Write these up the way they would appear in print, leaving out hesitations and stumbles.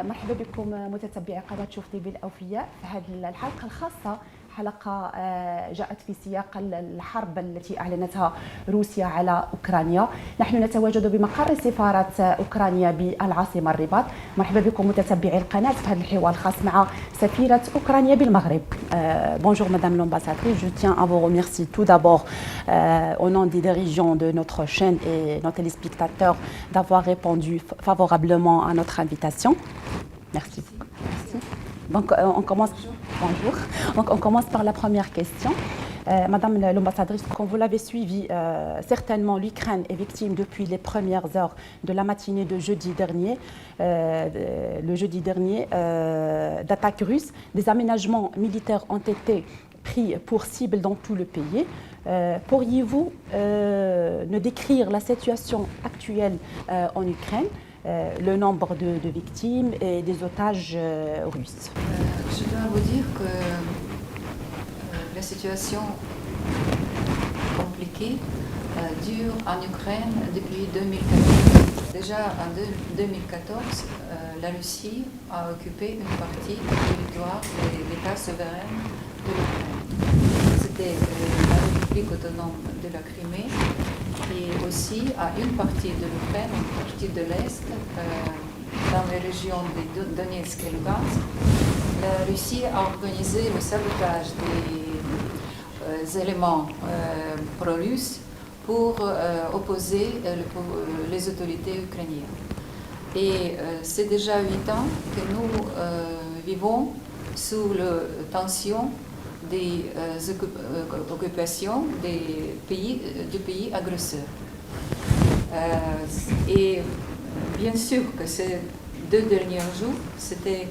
مرحبا بكم متتبعي قناة شوف تي في الأوفياء. في هذه الحلقة الخاصة حلقة جاءت في سياق الحرب التي أعلنتها روسيا على أوكرانيا. نحن نتواجد بمقر سفارة أوكرانيا بالعاصمة الرباط. مرحبا بكم متتبعي القناة في هذا الحوار الخاص مع سفيرة أوكرانيا بالمغرب. Bonjour Madame l'ambassadrice, je tiens à vous remercier tout d'abord au nom des dirigeants de notre chaîne et nos téléspectateurs d'avoir répondu favorablement à notre invitation. Merci. Merci. Donc on commence. Bonjour. Donc on commence par la première question. Madame l'ambassadrice, comme vous l'avez suivi, certainement l'Ukraine est victime depuis les premières heures de la matinée de jeudi dernier, d'attaques russes. Des aménagements militaires ont été pris pour cible dans tout le pays. Pourriez-vous nous décrire la situation actuelle en Ukraine, le nombre de victimes et des otages russes? Je dois vous dire que la situation compliquée dure en Ukraine depuis 2014. Déjà en 2014, la Russie a occupé une partie du territoire de l'État souverain de l'Ukraine. C'était la République autonome de la Crimée et aussi à une partie de l'Ukraine, une partie de l'Est, dans les régions de Donetsk et Lugansk. La Russie a organisé le sabotage des éléments pro-russes pour opposer les autorités ukrainiennes. Et c'est déjà 8 ans que nous vivons sous la tension des occupations du pays agresseur. Et bien sûr que ces 2 derniers jours, c'était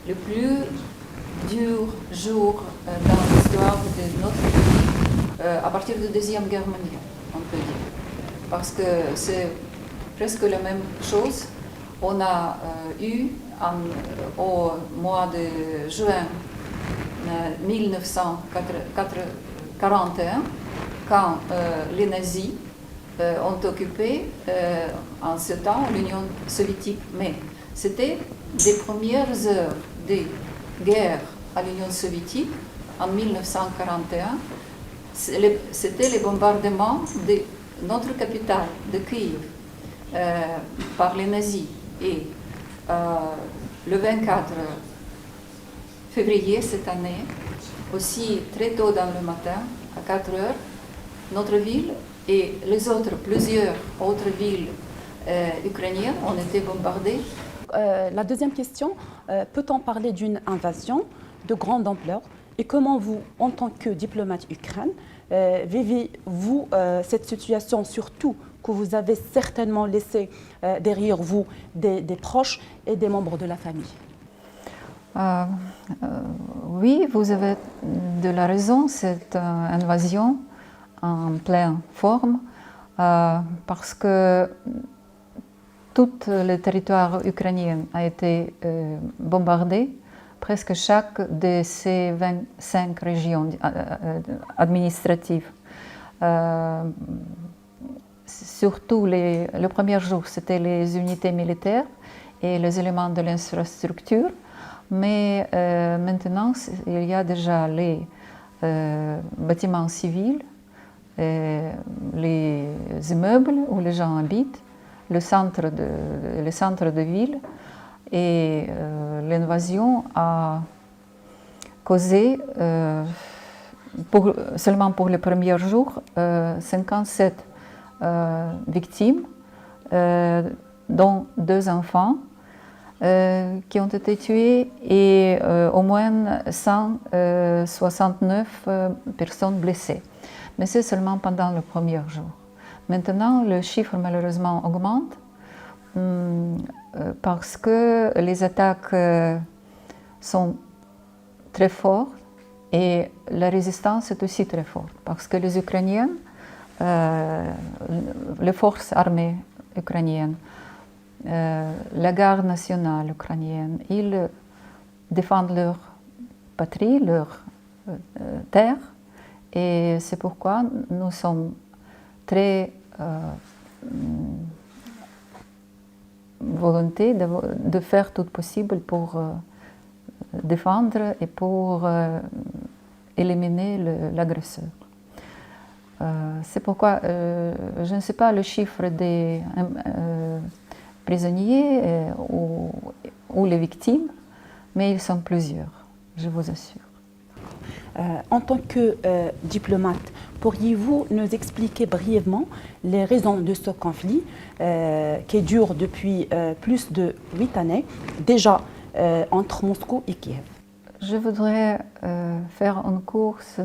le plus dur jour dans l'histoire de notre pays, à partir de la Deuxième Guerre mondiale, on peut dire. Parce que c'est presque la même chose. On a eu au mois de juin 1941, quand les nazis ont occupé en ce temps l'Union soviétique. Mais c'était des premières heures de guerre à l'Union soviétique en 1941. C'était le bombardement de notre capitale, de Kiev, par les nazis. Et le 24 février cette année, aussi très tôt dans le matin, à 4 heures, notre ville et plusieurs autres villes ukrainiennes ont été bombardées. La deuxième question, peut-on parler d'une invasion de grande ampleur et comment vous, en tant que diplomate ukrainien, vivez-vous cette situation, surtout que vous avez certainement laissé derrière vous des proches et des membres de la famille? Oui, vous avez de la raison, cette invasion en pleine forme, parce que tout le territoire ukrainien a été bombardé, presque chaque de ces 25 régions administratives. Surtout le premier jour, c'était les unités militaires et les éléments de l'infrastructure, mais maintenant, il y a déjà les bâtiments civils, les immeubles où les gens habitent, le centre de ville, et l'invasion a causé, seulement pour les premiers jours, 57 victimes, dont 2 enfants qui ont été tués et au moins 169 personnes blessées. Mais c'est seulement pendant le premier jour. Maintenant, le chiffre malheureusement augmente parce que les attaques sont très fortes et la résistance est aussi très forte. Parce que les Ukrainiens, les forces armées ukrainiennes, la garde nationale ukrainienne, ils défendent leur patrie, leur terre, et c'est pourquoi nous sommes très volonté de faire tout possible pour défendre et pour éliminer l'agresseur. C'est pourquoi je ne sais pas le chiffre des prisonniers ou les victimes, mais ils sont plusieurs, je vous assure. En tant que diplomate, pourriez-vous nous expliquer brièvement les raisons de ce conflit qui dure depuis plus de 8 années, déjà entre Moscou et Kiev? Je voudrais faire une course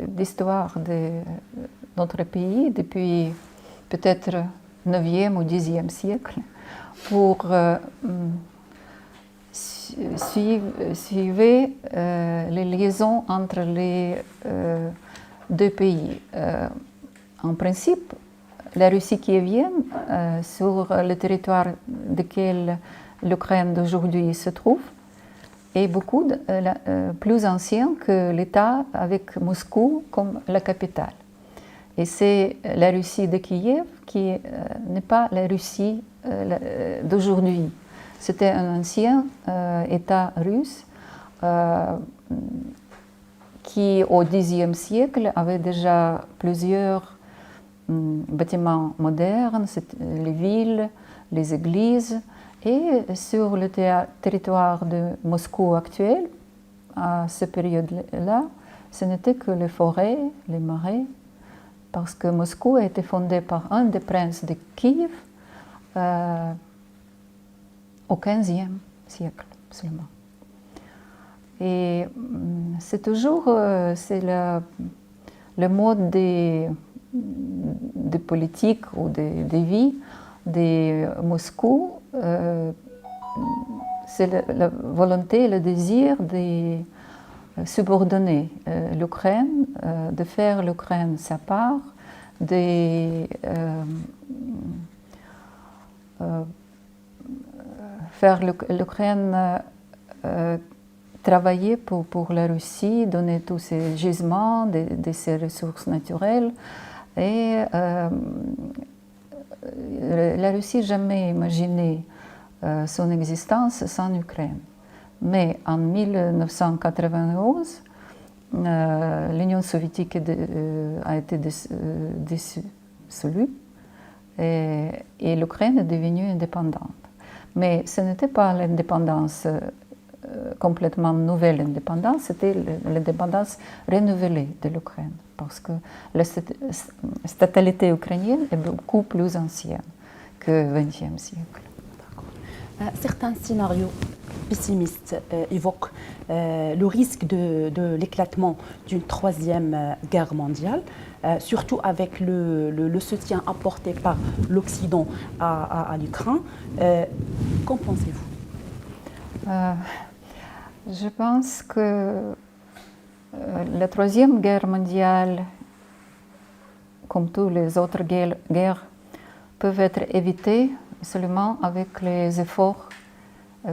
d'histoire de notre pays depuis peut-être 9e ou 10e siècle pour suivre les liaisons entre les deux pays. En principe, la Russie kievienne, sur le territoire duquel l'Ukraine d'aujourd'hui se trouve, est beaucoup plus ancien que l'État avec Moscou comme la capitale. Et c'est la Russie de Kiev qui n'est pas la Russie d'aujourd'hui. C'était un ancien État russe qui, au Xe siècle, avait déjà plusieurs bâtiments modernes, les villes, les églises. Et sur le territoire de Moscou actuel, à cette période-là, ce n'était que les forêts, les marais, parce que Moscou a été fondé par un des princes de Kiev au XVe siècle seulement. Et c'est toujours le mode de politique ou de vie de Moscou. C'est la volonté, le désir de subordonner l'Ukraine, de faire l'Ukraine sa part, de faire l'Ukraine travailler pour la Russie, donner tous ses gisements, de ses ressources naturelles. Et la Russie n'a jamais imaginé son existence sans l'Ukraine. Mais en 1991, l'Union soviétique a été dissolue et l'Ukraine est devenue indépendante. Mais ce n'était pas l'indépendance complètement nouvelle indépendance, c'était l'indépendance renouvelée de l'Ukraine, parce que la statalité ukrainienne est beaucoup plus ancienne que le XXe siècle. Certains scénarios pessimistes évoquent le risque de l'éclatement d'une troisième guerre mondiale, surtout avec le soutien apporté par l'Occident à l'Ukraine. Qu'en pensez-vous? Je pense que la troisième guerre mondiale, comme toutes les autres guerres, peuvent être évitées seulement avec les efforts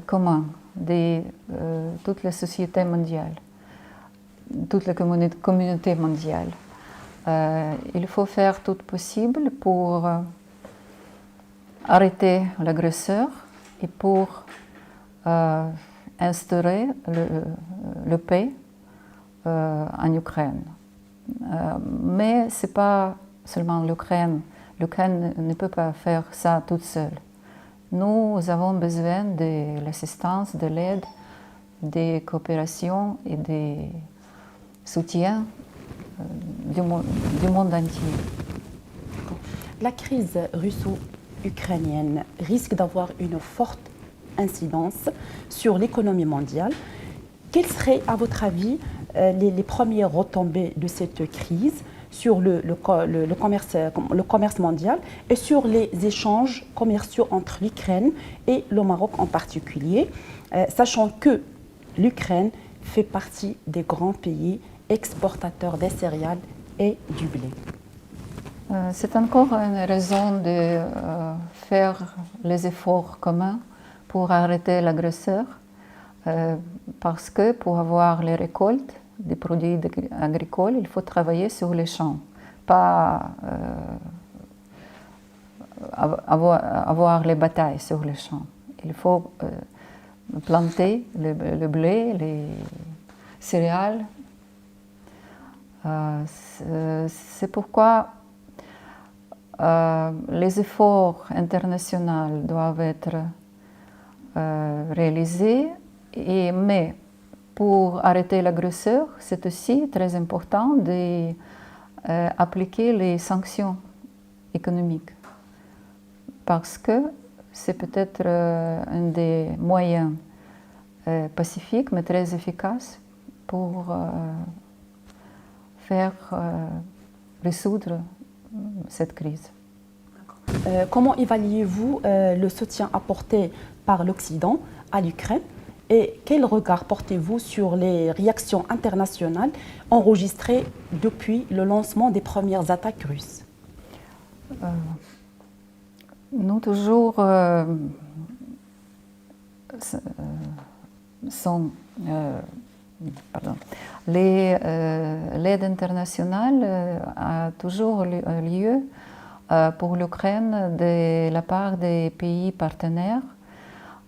communs de toute la société mondiale, toute la communauté mondiale. Il faut faire tout possible pour arrêter l'agresseur et pour instaurer le paix en Ukraine. Mais ce n'est pas seulement l'Ukraine. L'Ukraine ne peut pas faire ça toute seule. Nous avons besoin de l'assistance, de l'aide, des coopérations et des soutiens du monde entier. La crise russo-ukrainienne risque d'avoir une forte incidence sur l'économie mondiale. Quelles seraient, à votre avis, les premières retombées de cette crise sur le commerce mondial et sur les échanges commerciaux entre l'Ukraine et le Maroc en particulier, sachant que l'Ukraine fait partie des grands pays exportateurs des céréales et du blé? C'est encore une raison de faire les efforts communs pour arrêter l'agresseur, parce que pour avoir les récoltes des produits agricoles, il faut travailler sur les champs, pas avoir les batailles sur les champs. Il faut planter le blé, les céréales. C'est pourquoi les efforts internationaux doivent être réalisés, mais pour arrêter l'agresseur, c'est aussi très important d'appliquer les sanctions économiques, parce que c'est peut-être un des moyens pacifiques mais très efficaces pour faire résoudre cette crise. Comment évaluez-vous le soutien apporté par l'Occident à l'Ukraine et quel regard portez-vous sur les réactions internationales enregistrées depuis le lancement des premières attaques russes? Nous toujours l'aide internationale a toujours lieu pour l'Ukraine de la part des pays partenaires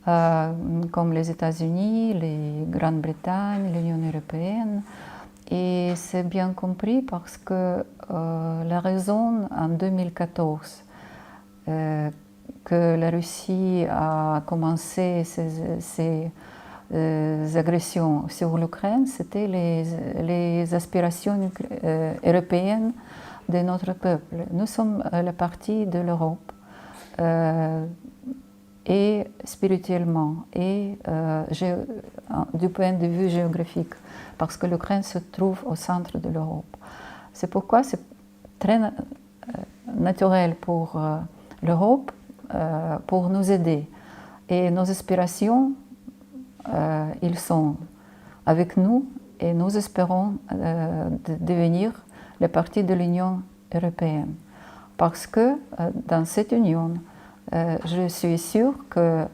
comme les États-Unis, la Grande-Bretagne, l'Union européenne. Et c'est bien compris parce que la raison en 2014 que la Russie a commencé ses agressions sur l'Ukraine, c'était les aspirations européennes de notre peuple. Nous sommes la partie de l'Europe et spirituellement et du point de vue géographique, parce que l'Ukraine se trouve au centre de l'Europe. C'est pourquoi c'est très naturel pour l'Europe pour nous aider. Et nos aspirations, ils sont avec nous et nous espérons devenir la partie de l'Union européenne. Parce que dans cette union, je suis sûre que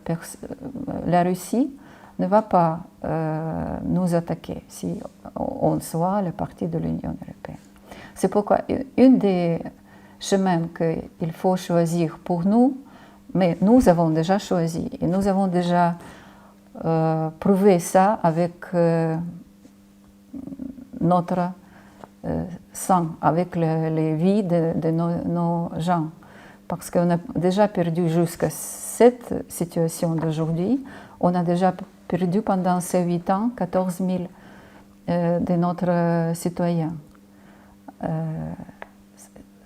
la Russie ne va pas nous attaquer si on soit la partie de l'Union européenne. C'est pourquoi un des chemins qu'il faut choisir pour nous, mais nous avons déjà choisi et nous avons déjà prouvé ça avec notre sang, avec les vies de nos gens. Parce qu'on a déjà perdu jusqu'à cette situation d'aujourd'hui, on a déjà perdu pendant ces 8 ans 14 000 de notre citoyens.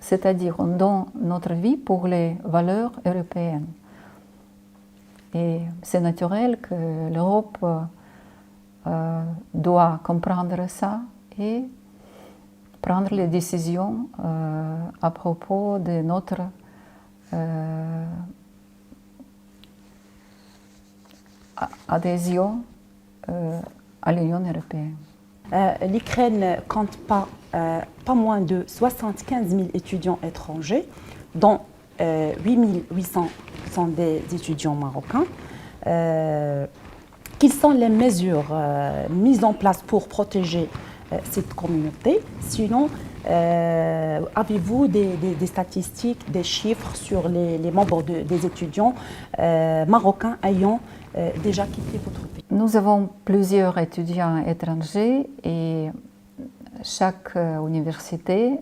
C'est-à-dire on donne notre vie pour les valeurs européennes. Et c'est naturel que l'Europe doit comprendre ça et prendre les décisions à propos de notre adhésion à l'Union européenne. L'Ukraine compte pas moins de 75 000 étudiants étrangers, dont 8 800 sont des étudiants marocains. Quelles sont les mesures mises en place pour protéger cette communauté? Sinon, avez-vous des statistiques, des chiffres sur les membres des étudiants marocains ayant déjà quitté votre pays? Nous avons plusieurs étudiants étrangers et chaque université,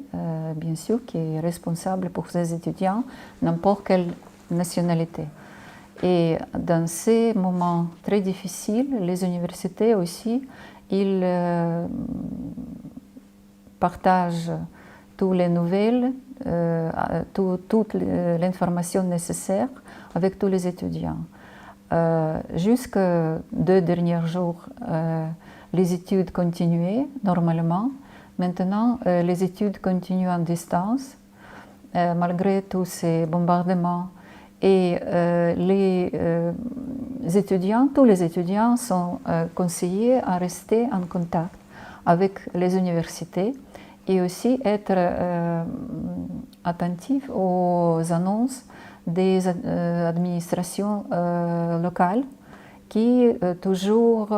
bien sûr, qui est responsable pour ses étudiants, n'importe quelle nationalité. Et dans ces moments très difficiles, les universités aussi, ils partagent toutes les nouvelles, toute l'information nécessaire avec tous les étudiants. Jusqu'à 2 derniers jours, les études continuaient normalement. Maintenant, les études continuent en distance, malgré tous ces bombardements. Et tous les étudiants sont conseillés à rester en contact avec les universités et aussi être attentifs aux annonces des administrations locales qui toujours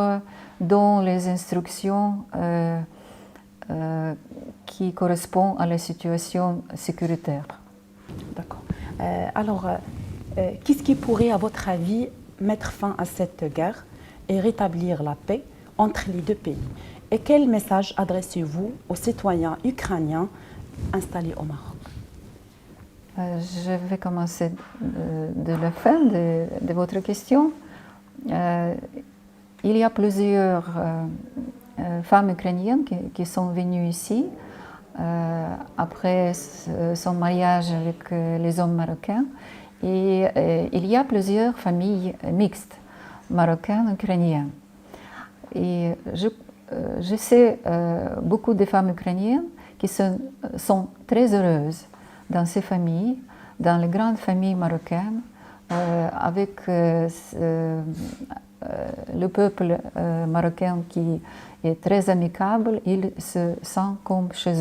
donnent les instructions qui correspondent à la situation sécuritaire. D'accord. Alors, qu'est-ce qui pourrait, à votre avis, mettre fin à cette guerre et rétablir la paix entre les deux pays? Et quel message adressez-vous aux citoyens ukrainiens installés au Maroc? Je vais commencer de la fin de votre question. Il y a plusieurs femmes ukrainiennes qui sont venues ici après son mariage avec les hommes marocains. Et il y a plusieurs familles mixtes, marocaines, ukrainiennes. Et je sais beaucoup de femmes ukrainiennes qui sont très heureuses dans ces familles, dans les grandes familles marocaines, avec le peuple marocain qui est très amicable, ils se sentent comme chez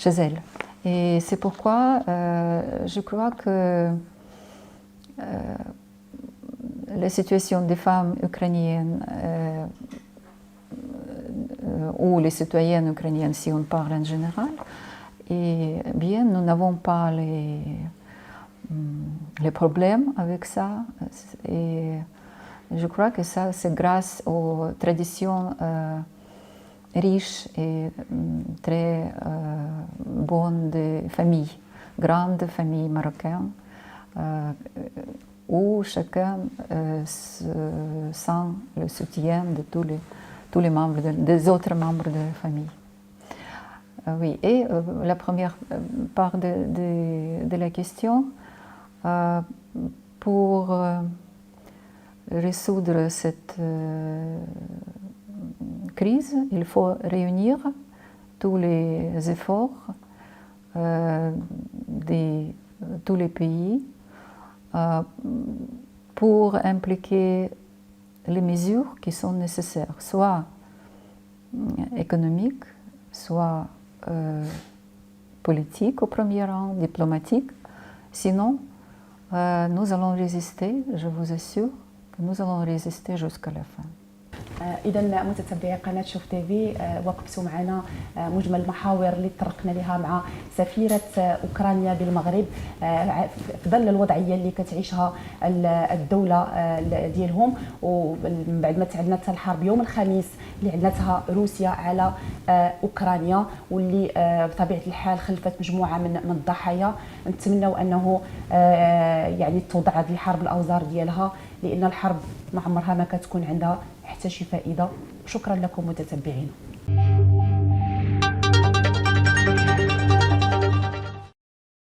elles. Et c'est pourquoi je crois que la situation des femmes ukrainiennes ou les citoyennes ukrainiennes, si on parle en général, et bien, nous n'avons pas les problèmes avec ça. Et je crois que ça, c'est grâce aux traditions riches et très bonnes des familles, grandes familles marocaines, où chacun sent le soutien de tous les membres, des autres membres de la famille. Oui, et la première part de la question, pour résoudre cette crise, il faut réunir tous les efforts de tous les pays pour impliquer les mesures qui sont nécessaires, soit économiques, soit politique au premier rang, diplomatique. Sinon, nous allons résister, je vous assure que nous allons résister jusqu'à la fin. إذا متتبعي قناة شوف تيفي وقفتوا معنا مجمل المحاور اللي تطرقنا لها مع سفيرة أوكرانيا بالمغرب في ظل الوضعية اللي كتعيشها الدولة ديالهم، ومن بعد ما تعلنت الحرب يوم الخميس اللي اعلنتها روسيا على أوكرانيا، واللي بطبيعة الحال خلفت مجموعة من الضحايا. نتمنوا أنه يعني توضع هذه الحرب الأوزار ديالها، لأن الحرب ما عمرها ما كتكون عندها حتى شي فائدة. شكرا لكم متتبعينا.